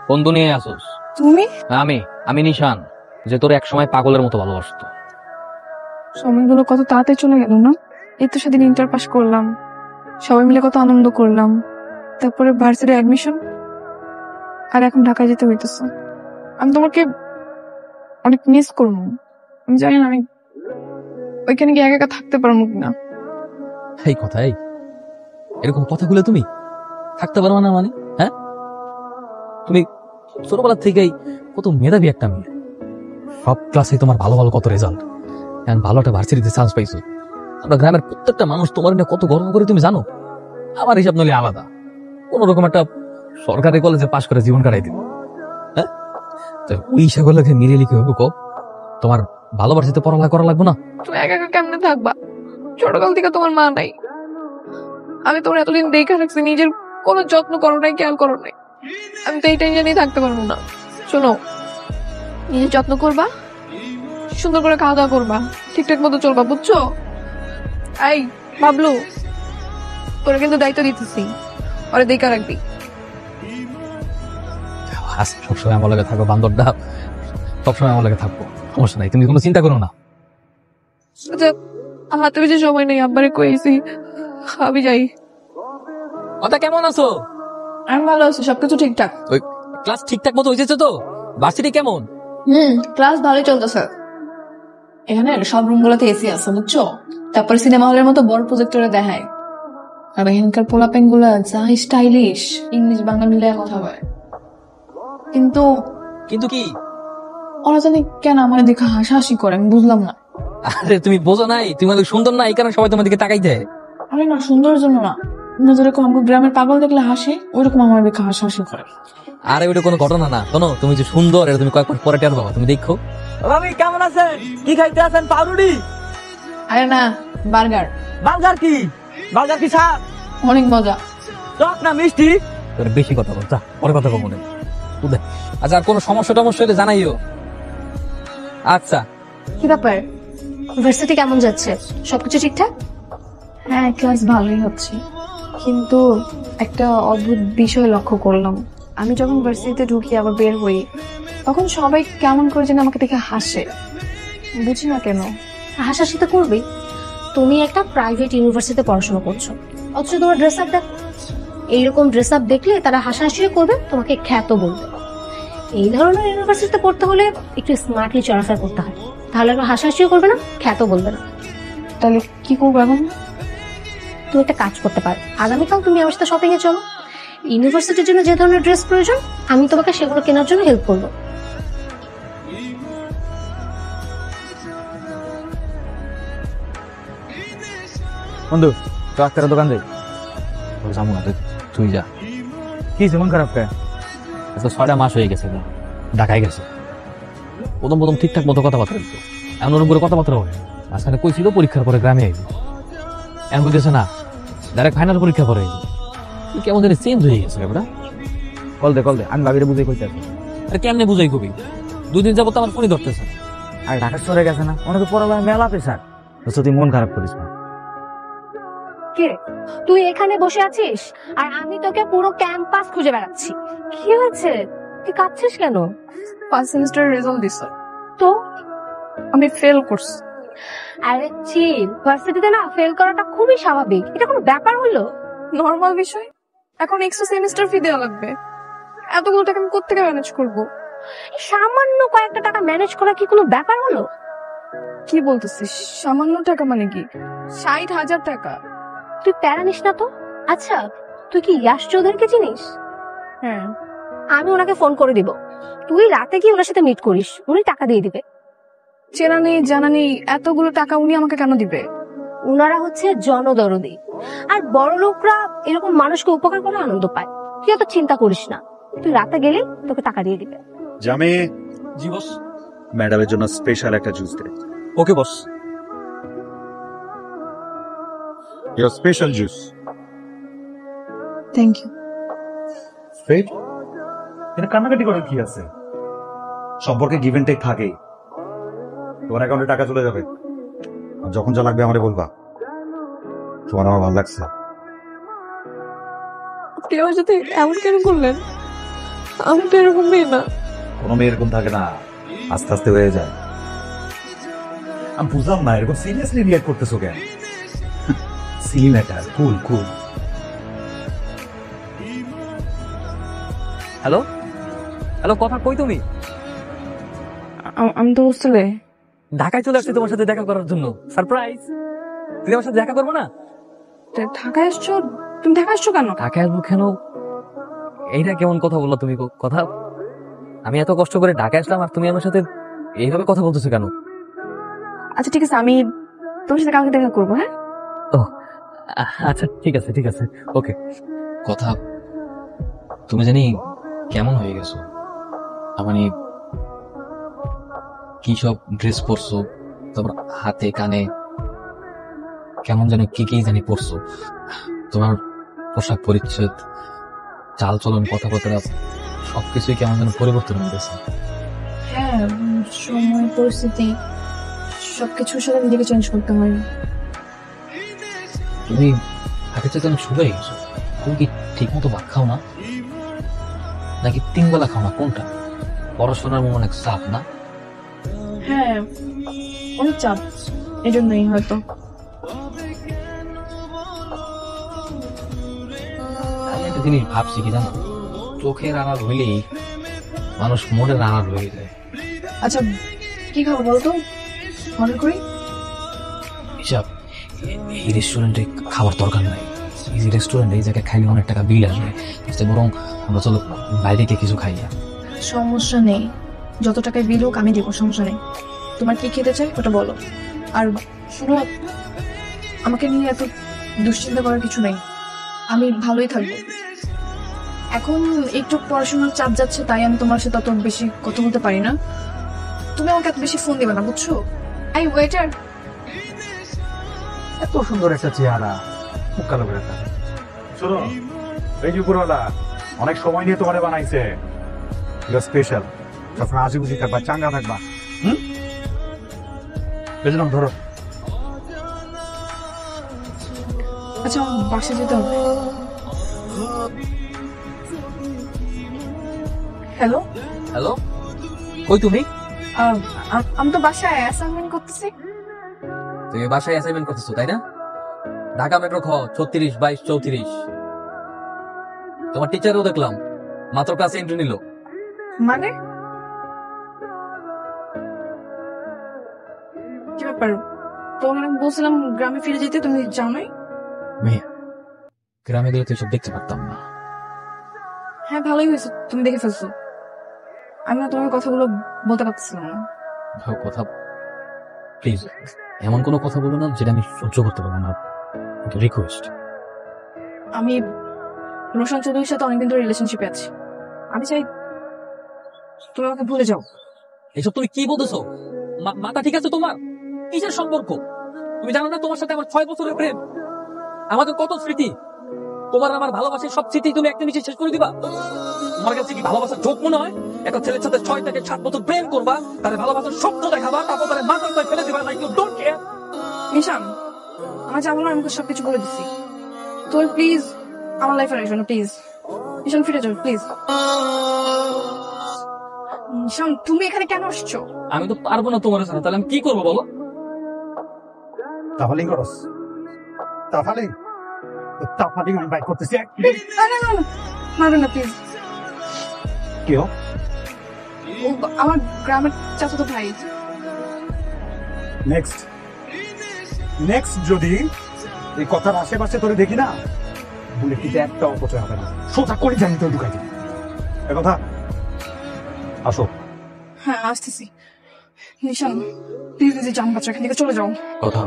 কোন দুনিয়ায় আসোস? তুমি? আমি আমি নিশান, যে তোর এক সময় পাগলের মতো ভালোবাসতো। সময়গুলো কত তাড়াতাড়ি চলে গেল না। এই তো সেদিন ইন্টার পাস করলাম, সবাই মিলে কত আনন্দ করলাম, তারপরে ভার্সিটি অ্যাডমিশন, আর এখন ঢাকায় যেতে হইতেছে। আমি তোমাকে অনেক মিস করবো। আমি জানি না আমি ওইখানে গিয়ে একা একা থাকতে পারবো কিনা। এই কথা, এরকম কথাগুলো তুমি থাকতে পারো না মানে? হ্যাঁ, তুমি ছোটবেলা থেকেই কত মেধাবী একটা মেয়ে, সব ক্লাসে তোমার ভালো ভালো কত রেজাল্ট, এখন ভালো একটা ভার্সিটিতে চান্স পাইছো। আমরা গ্রামের প্রত্যেকটা মানুষ তোমার নিয়ে কত গর্ব করে তুমি জানো। আমার হিসাব নইলে আলাদা, কোন রকম একটা সরকারি কলেজে পাশ করে জীবন কাটাই দিব। হ্যাঁ, তো ওই হিসাবগুলোকে মিলিয়ে লিখে হবো কো, তোমার ভালোবাসাতে পড়ালেখা করা লাগবে না? তুমি একা একা কেমনে থাকবা? ছোটকাল থেকে তোমার মা নাই, আমি তোমার এতদিন দেখে রাখছি, নিজের কোনো যত্ন করো নাই, খেয়াল করো নাই। আমি তো এই টেনশন নিয়ে থাকতে পারবো না। শোনো, নিজের যত্ন করবা, সুন্দর করে খাওয়া দাওয়া করবা, ঠিকঠাক মতো চলবা, বুঝছো? এই বাবলু, তোরা কিন্তু দায়িত্ব দিতেছি, ওরে দেখা রাখবি। সবসময় আমার লাগে থাকো, বান্দরটা সবসময় আমার লাগে থাকবো, সমস্যা নাই, তুমি কোনো চিন্তা করো না। আচ্ছা, হাতে বেশি সময় নেই, আব্বারে কইছি আমি যাই। কথা কেমন আছো? আমি ভালো আছি, সবকিছু ঠিকঠাক। ওই ক্লাস ঠিকঠাক মতো হয়েছে তো? ভার্সিটি কেমন? ক্লাস ভালোই চলতেছে। এখানে সব রুম গুলোতে এসি আছে, বুঝছো? তারপরে সিনেমা হলের মতো বড় প্রজেক্টরে দেখায়। আর এখানকার পোলাপেন গুলা যা স্টাইলিশ, ইংলিশ বাংলা মিলে কথা বলে। কিন্তু কিন্তু কি? ওরা জানি কেন আমার দেখে হাসাহাসি করে, আমি বুঝলাম না। আরে তুমি বোঝো নাই, তুমি অনেক সুন্দর না, এই কারণে সবাই তোমার দিকে তাকাই দেয়। আরে না, সুন্দরের জন্য না, যেরকম আমাকে গ্রামের পাগল দেখলে হাসে, ওইরকম আমার দেখে হাসাহাসি করে। আরে ওইটা কোনো ঘটনা না, শোনো, তুমি যে সুন্দর এটা তুমি কয়েক মাস পরে টের পাবা, তুমি দেখো। আমি কেমন আছেন? কি খাইতে আছেন? পাউরুটি? আরে না, বার্গার। বার্গার কি? বার্গার কি স্বাদ? অনেক মজা। টক না মিষ্টি? তোর বেশি কথা বল, যা পরে কথা বলবো না। আচ্ছা, আর কোনো সমস্যা টমস্যা হলে জানাইও। আচ্ছা, কি ব্যাপার, ইউনিভার্সিটি কেমন যাচ্ছে? সবকিছু ঠিকঠাক? হ্যাঁ, ক্লাস ভালোই হচ্ছে, কিন্তু একটা অদ্ভুত বিষয় লক্ষ্য করলাম। আমি যখন ভার্সিটিতে ঢুকি আবার বের হই, তখন সবাই কেমন করে যেন আমাকে দেখে হাসে, বুঝি না কেন। হাসাহাসি তো করবেই, তুমি একটা প্রাইভেট ইউনিভার্সিটিতে পড়াশোনা করছো, অথচ তোমার ড্রেস আপ দেখো। এইরকম ড্রেস আপ দেখলে তারা হাসাহাসিও করবে, তোমাকে খ্যাত বলবে। এই ধরনের ইউনিভার্সিটিতে পড়তে হলে একটু স্মার্টলি চলাফেরা করতে হয়, তাহলে আর হাসাহাসিও করবে না, খ্যাত বলবে না। তাহলে কি করবো এখন? তুমি একটা কাজ করতে পারো, আগামীকাল তুমি আমার সাথে শপিং এ চলো। ইউনিভার্সিটির জন্য যে ধরনের ড্রেস প্রয়োজন, আমি তোমাকে সেগুলো কেনার জন্য হেল্প করবো। বন্ধু, ডাক্তারের দোকান যাই। যাবো না, তুই যা। কি মন খারাপ কে? আচ্ছা, 6টা মাস হয়ে গেছে, ঢাকায় গেছে। প্রথম প্রথম ঠিকঠাক মতো কথাবার্তা বলতো, এমন ওরকম করে কথাবার্তা বলে। মাঝখানে কইছিল পরীক্ষার পরে গ্রামে আইবি, এমন বলতেছে না, ডাইরেক্ট ফাইনাল পরীক্ষা পরে তুই কেমন জানি চেঞ্জ হয়ে গেছে। বেটা কল দে, আমি ভাবিরে বুঝাই কইতে আছি। আরে কেমনে বুঝাই কবি? 2 দিন যাবো তো আমার ফোনই ধরতেছে। আর ঢাকা শহরে গেছে না, অনেকে পড়ালেখা মেলা পেশার। তুই মন খারাপ করিস না। কে, তুই এখানে বসে আছিস আর আমি তোকে পুরো ক্যাম্পাস খুঁজে বেড়াচ্ছি। কি হয়েছে, তুই কাঁদছিস কেন? ফার্স্ট সেমিস্টারের রেজাল্ট দিছে, তো আমি ফেল করছি। আরে চিল, ভার্সিটিতে না ফেল করাটা খুবই স্বাভাবিক, এটা কোনো ব্যাপার হলো? নর্মাল বিষয়। এখন এক্সট্রা সেমিস্টার ফি দেওয়া লাগবে, এতগুলো টাকা আমি কোত্থেকে ম্যানেজ করবো? সামান্য কয়েকটা টাকা ম্যানেজ করা কি কোনো ব্যাপার হলো? কি বলতেছিস? সামান্য টাকা মানে কি? 60,000 টাকা? তুই প্যারা নিস না তো। আচ্ছা, তুই কি ইয়াশ চৌধুরীকে চিনিস? হ্যাঁ। আমি ওনাকে ফোন করে দিব, তুই রাতে গিয়ে ওনার সাথে মিট করিস, উনি টাকা দিয়ে দিবে। চেনা নেই জানা নেই, এতগুলো টাকা উনি আমাকে কেন দিবে? ওনারা হচ্ছে জনদরদি, আর বড় লোকরা এরকম মানুষকে উপকার করে আনন্দ পায়। তুই এত চিন্তা করিস না, তুই রাতে গেলে তোকে টাকা দিয়ে দিবে। জামে, জি বস। ম্যাডামের জন্য স্পেশাল একটা জুস দে। Okay boss. Your special juice. Thank you. ফেট, এটা কান্নাকাটি করার কি আছে? সম্পর্কে গিভ এন্ড টেক থাকেই। তোমার অ্যাকাউন্টে টাকা চলে যাবে, আর যখন যা লাগবে আমারে বলবা। তোমার আমার ভালো লাগছে। আপনি আমার সাথে এমন কেন করলেন? আমি তো এরকম মেয়ে না। কোনো মেয়ে এরকম থাকে না, আস্তে আস্তে হয়ে যায়। আমি বুঝলাম না এরকম সিরিয়াসলি রিয়াক্ট করতেছো কেন? সিলি ম্যাটার, কুল কুল। হ্যালো হ্যালো, কথা কই তুমি? আমি তো হোস্টেলে। ঢাকায় চলে আসছি তোমার সাথে দেখা করার জন্য, সারপ্রাইজ। তুমি আমার সাথে দেখা করবো না? ঢাকায় আসছো? তুমি ঢাকায় আসছো কেন? ঢাকায় আসবো কেন? এইটা কেমন কথা বললো তুমি? কথা, আমি এত কষ্ট করে ঢাকায় আসলাম আর তুমি আমার সাথে এইভাবে কথা বলতেছো কেন? আচ্ছা ঠিক আছে, আমি তোমার সাথে কালকে দেখা করবো। হ্যাঁ, ও আচ্ছা ঠিক আছে ঠিক আছে, ওকে। কথা, তুমি জানি কেমন হয়ে গেছো, মানে কি সব ড্রেস পরছো, তারপর হাতে কানে কেমন জানি কি কি জানি পরছো, তোমার পোশাক পরিচ্ছদ, চাল চলন, কথাবার্তা সবকিছুই কেমন যেন পরিবর্তন হয়ে গেছে। হ্যাঁ, সময় পরিস্থিতি সবকিছুর সাথে নিজেকে চেঞ্জ করতে হয়। তুমি আগের চাইতে অনেক শুকিয়ে গেছো। তুমি কি ঠিক মতো ভাত খাও না, নাকি 3 বেলা খাও না? কোনটা? পড়াশোনার অনেক চাপ না? হ্যাঁ, অনেক চাপ, এই জন্যই হয়তো। আমি একটা জিনিস ভাবছি কি জানো, চোখের আড়াল হইলেই মানুষ মনের আড়াল হয়ে যায়। আচ্ছা কি খাবো বলো তো, অর্ডার করি? হিসাব, এই রেস্টুরেন্টে খাবার দরকার নাই। এই রেস্টুরেন্টে এই জায়গায় খাইলে অনেক টাকা বিল আসবে, বরং আমরা চলো বাইরে গিয়ে কিছু খাই। সমস্যা নেই, যত টাকায় বিল হোক আমি দেবো, সমস্যা নেই। তোমার কি খেতে চাই ওটা বলো। আর শুনো, আমাকে নিয়ে এত দুশ্চিন্তা করার কিছু নেই, আমি ভালোই থাকবো। এখন একটু পড়াশোনার চাপ যাচ্ছে, তাই আমি তোমার সাথে তত বেশি কথা বলতে পারি না। তুমি আমাকে এত বেশি ফোন দিবে না, বুঝছো? এই ওয়েটার, এত সুন্দর একটা চেহারা, খুব কালো করে থাকে। শোনো, এই যে উপরওয়ালা অনেক সময় নিয়ে তোমারে বানাইছে, স্পেশাল। সবসময় হাসি খুশি থাকবা, চাঙ্গা থাকবা। বেজনাম ধরো। আচ্ছা আমার বাসায় যেতে হবে। হ্যালো, হ্যালো, কই তুমি? আমি তো বাসায় অ্যাসাইনমেন্ট করতেছি। তুমি বাসায় অ্যাসাইনমেন্ট করতেছো তাই না? ঢাকা মেট্রো খ 36, 22, 34। তোমার টিচারও দেখলাম মাত্র ক্লাসে এন্ট্রি নিল। মানে কি ব্যাপার? তোমার আমি বলছিলাম গ্রামে ফিরে যেতে, তুমি যাও নাই? মেয়ে, গ্রামে গেলে তো এসব দেখতে পারতাম না। হ্যাঁ ভালোই হয়েছে, তুমি দেখে ফেলছো। আমি না তোমার কথাগুলো বলতে পারছিলাম না। ভাও কথা, প্লিজ এমন কোনো কথা বলো না যেটা আমি সহ্য করতে পারবো না। রিকোয়েস্ট। আমি রোশন চৌধুরীর সাথে অনেকদিন ধরে রিলেশনশিপে আছি, আমি চাই তুমি আমাকে ভুলে যাও। এসব তুমি কি বলতেছো? মাথা ঠিক আছে তোমার? কিসের সম্পর্ক? তুমি জানো না তোমার সাথে আমার 6 বছরের প্রেম, আমাদের কত স্মৃতি। তোমার আমার ভালোবাসার সব স্মৃতি তুমি একটা নিচে শেষ করে দিবা? তোমার কাছে কি ভালোবাসার যোগ মনে হয়? একটা ছেলের সাথে 6 থেকে 7 বছর প্রেম করবা, তার ভালোবাসার স্বপ্ন দেখাবা, তারপর তার মাথার উপরে ফেলে দিবা, লাইক ইউ ডোন্ট কেয়ার। নিশান, আমার যাবো না, আমি তো সবকিছু বলে দিচ্ছি। তুমি প্লিজ আমার লাইফে আসবে না, প্লিজ। নিশান ফিরে যাও প্লিজ। নিশান তুমি এখানে কেন আসছো? আমি তো পারবো না তোমার সাথে, তাহলে আমি কি করবো বলো? তাহলেই করস, তাহলেই আমি বাইক করতেছি। মারবেন না প্লিজ। কেউ ও আমার গ্রামের চাচাতো ভাই। নেক্সট যদি এই কথার আশেপাশে তোরে দেখি না, বলে কিন্তু একটা অপচয় হবে না, সোজা করে জানি তোর ঢুকাই দিবি। এ কথা, আসো। হ্যাঁ আসতেছি। নিশান প্লিজ নিজে জান বাচ্চা, এখান থেকে চলে যাও। কথা,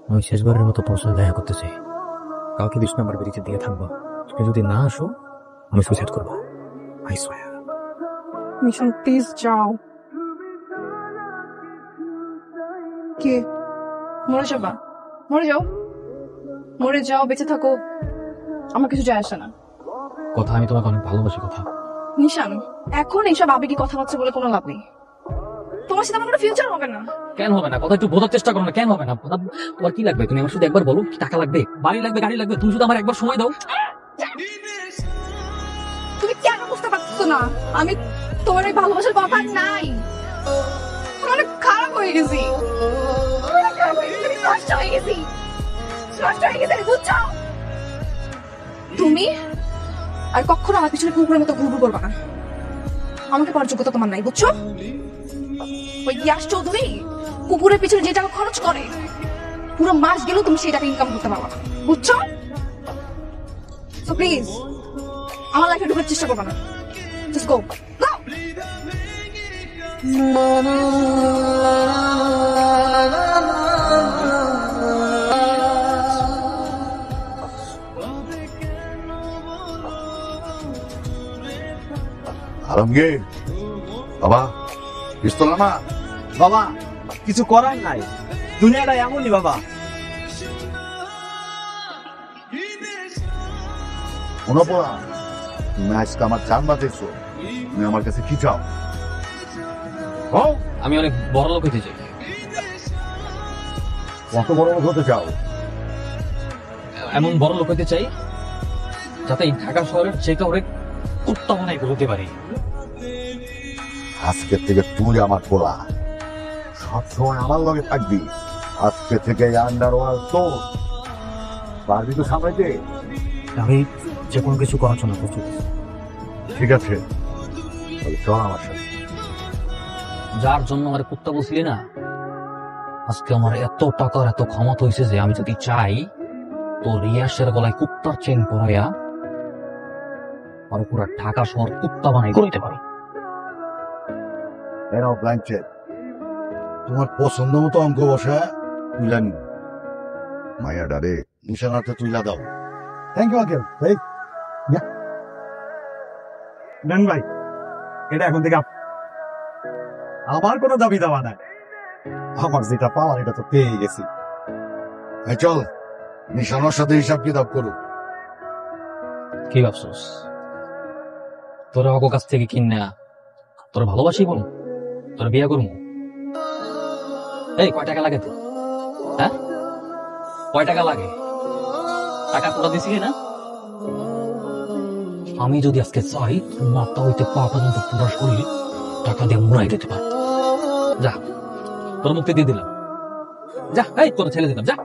আমি শেষবারের মতো তোর সাথে দেখা করতে চাই। কালকে 20 নম্বর ব্রিজের দিকে থাকবো। তুমি যদি না আসো আমি সুইসাইড করবো, আই সোয়া। নিশান প্লিজ যাও। কে? মরে যাবা? মরে যাও, মরে যাও, বেঁচে থাকো, আমার কিছু যায় আসে না। কথা, আমি তোমাকে অনেক ভালোবাসি। কথা নিশান, এখন এইসব আবেগী কথাবার্তা বলে কোনো লাভ নেই। তোমার সাথে আমার কোনো ফিউচার হবে না। কেন হবে না? কথা একটু বোঝার চেষ্টা করো না, কেন হবে না? তোমার কি লাগবে? তুমি আমার শুধু একবার বলো, কি টাকা লাগবে, বাড়ি লাগবে, গাড়ি লাগবে, তুমি শুধু আমার একবার সময় দাও। তুমি কেন বুঝতে পারছো বুঝতেছো না আমি তোমার এই ভালোবাসার কথা নাই। আমি অনেক খারাপ হয়ে গেছি, অনেক খারাপ হয়ে গেছি, নষ্ট হয়ে গেছি, নষ্ট হয়ে গেছি, বুঝছো? তুমি আর কখনো আমার পিছনে কুকুরের মতো ঘুরঘুর করবা না। আমাকে পাওয়ার যোগ্যতা তোমার নাই, বুঝছো? ওই ইয়াশ চৌধুরী কুকুরের পিছনে যে টাকা খরচ করে পুরো মাস গেলেও তুমি সেই টাকা ইনকাম করতে পারবা না, বুঝছো? সো প্লিজ আমার লাইফে ঢোকার চেষ্টা করবা না। জাস্ট গো গো। আলমগীর বাবা পিস্তল না বাবা কিছু করার নাই, দুনিয়াটা এমনই বাবা। মনে পড়া তুমি আজকে আমার চান বাঁচেছো, তুমি আমার কাছে কি চাও? আমি অনেক বড় লোক হইতে চাই। কত বড় লোক হতে চাও? এমন বড় লোক হইতে চাই যাতে এই ঢাকা শহরের যে কাউরে কুত্তা বানাই বলতে পারি। আজকের থেকে তুই আমার পোলা, সবসময় আমার লগে থাকবি। আজকে থেকে আন্ডারওয়ার্ল্ড তো পারবি তো সামলাইতে? আমি যে কোনো কিছু করার জন্য প্রস্তুত আছি। ঠিক আছে, তাহলে চল আমার সাথে। যার জন্য আমার কুত্তা বসলি না, আজকে আমার এত টাকার এত ক্ষমতা হয়েছে যে আমি যদি চাই তো রিয়াসের গলায় কুত্তার চেন পরাইয়া আর পুরো ঢাকা শহর কুত্তা বানাই করতে পারি। এরাও ব্ল্যাঙ্কেট তোমার পছন্দ মতো অঙ্ক বসা তুইলা নি। মায়া ডারে নিশানাতে তুইলা দাও। Thank you uncle. নেন ভাই, এটা এখন থেকে আমার কোনো দাবি দাওয়া নাই। আমার যেটা পাওয়ার এটা তো পেয়ে গেছি। এই চল নিশানার সাথে হিসাব কিতাব করো। কি ভাবছস তোর অগো কাছ থেকে কিনা তোর ভালোবাসি বল, তোর বিয়ে করবো? এই কয় টাকা লাগে তোর? হ্যাঁ কয় টাকা লাগে? টাকা তোরা দিছিলি না? আমি যদি আজকে চাই তোর মাথা হইতে পা পর্যন্ত পুরো শরীর টাকা দিয়ে মুড়াই দিতে পার। যা তোর মুক্তি দিয়ে দিলাম, যা এই তোর ছেলে দিলাম, যা।